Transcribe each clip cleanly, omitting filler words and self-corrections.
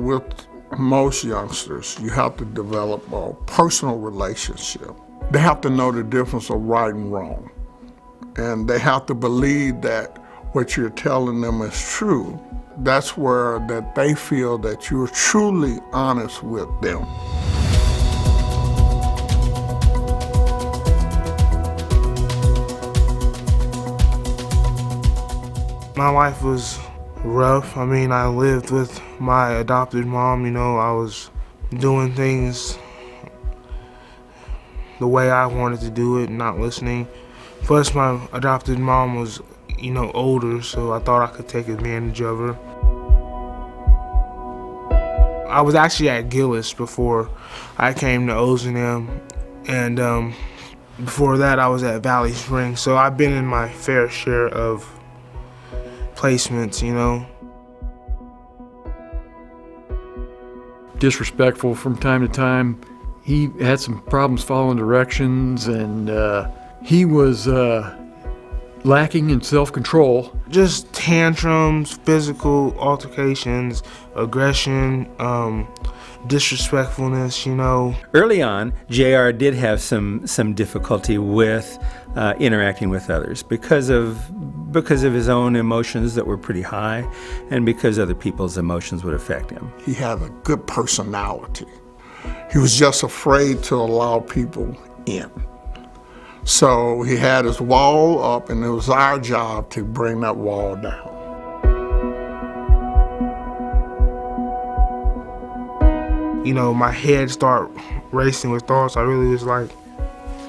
with most youngsters, you have to develop a personal relationship. They have to know the difference of right and wrong. And they have to believe that what you're telling them is true. That's where that they feel that you're truly honest with them. My life was rough. I mean, I lived with my adopted mom, I was doing things the way I wanted to do it, not listening. Plus, my adopted mom was, older, so I thought I could take advantage of her. I was actually at Gillis before I came to Ozanam, and before that I was at Valley Springs, so I've been in my fair share of placements, Disrespectful from time to time. He had some problems following directions, and he was lacking in self-control. Just tantrums, physical altercations, aggression, disrespectfulness, Early on, JR did have some difficulty with interacting with others because of his own emotions that were pretty high, and because other people's emotions would affect him. He had a good personality. He was just afraid to allow people in. So he had his wall up, and it was our job to bring that wall down. My head started racing with thoughts. I really was like,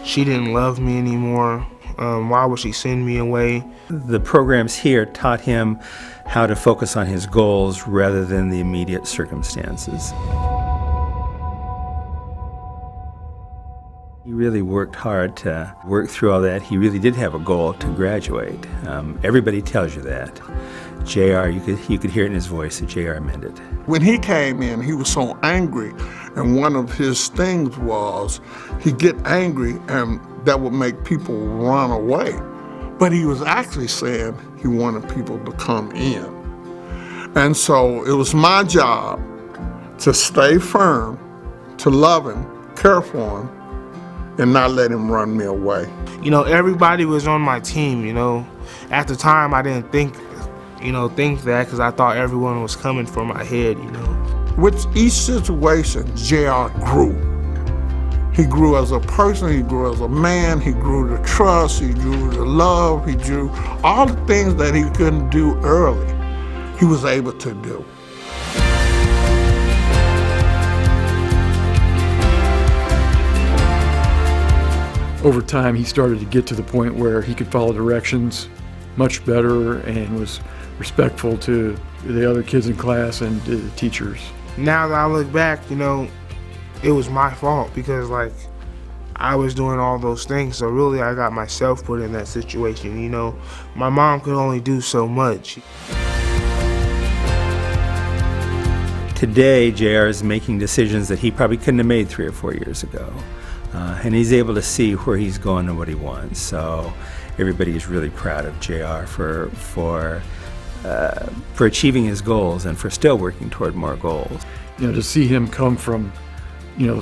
she didn't love me anymore. Why would she send me away? The programs here taught him how to focus on his goals rather than the immediate circumstances. He really worked hard to work through all that. He really did have a goal to graduate. Everybody tells you that. JR, you could hear it in his voice that JR meant it. When he came in, he was so angry, and one of his things was he'd get angry and that would make people run away. But he was actually saying he wanted people to come in. And so it was my job to stay firm, to love him, care for him, and not let him run me away. Everybody was on my team, At the time, I didn't think that, because I thought everyone was coming for my head, With each situation, JR grew. He grew as a person, he grew as a man, he grew to trust, he grew to love, he grew all the things that he couldn't do early, he was able to do. Over time, he started to get to the point where he could follow directions much better and was respectful to the other kids in class and to the teachers. Now that I look back, it was my fault, because I was doing all those things, so really I got myself put in that situation, My mom could only do so much. Today, JR is making decisions that he probably couldn't have made 3 or 4 years ago. And he's able to see where he's going and what he wants. So everybody is really proud of JR for achieving his goals and for still working toward more goals. To see him come from,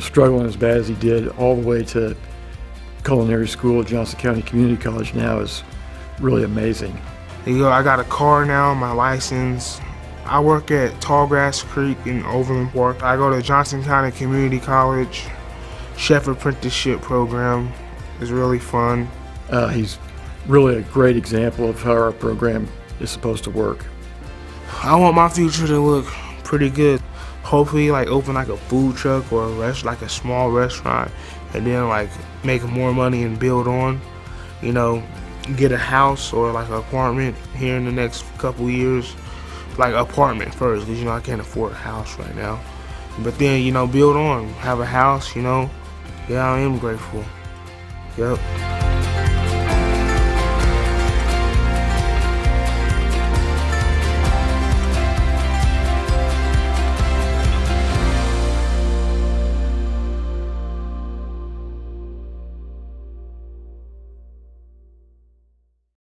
struggling as bad as he did all the way to culinary school at Johnson County Community College now is really amazing. I got a car now, my license. I work at Tallgrass Creek in Overland Park. I go to Johnson County Community College. Chef apprenticeship program is really fun. He's really a great example of how our program is supposed to work. I want my future to look pretty good. Hopefully open a food truck or a small restaurant, and then make more money and build on. Get a house or an apartment here in the next couple years. Apartment first, because I can't afford a house right now. But then build on, have a house, Yeah, I am grateful. Yep.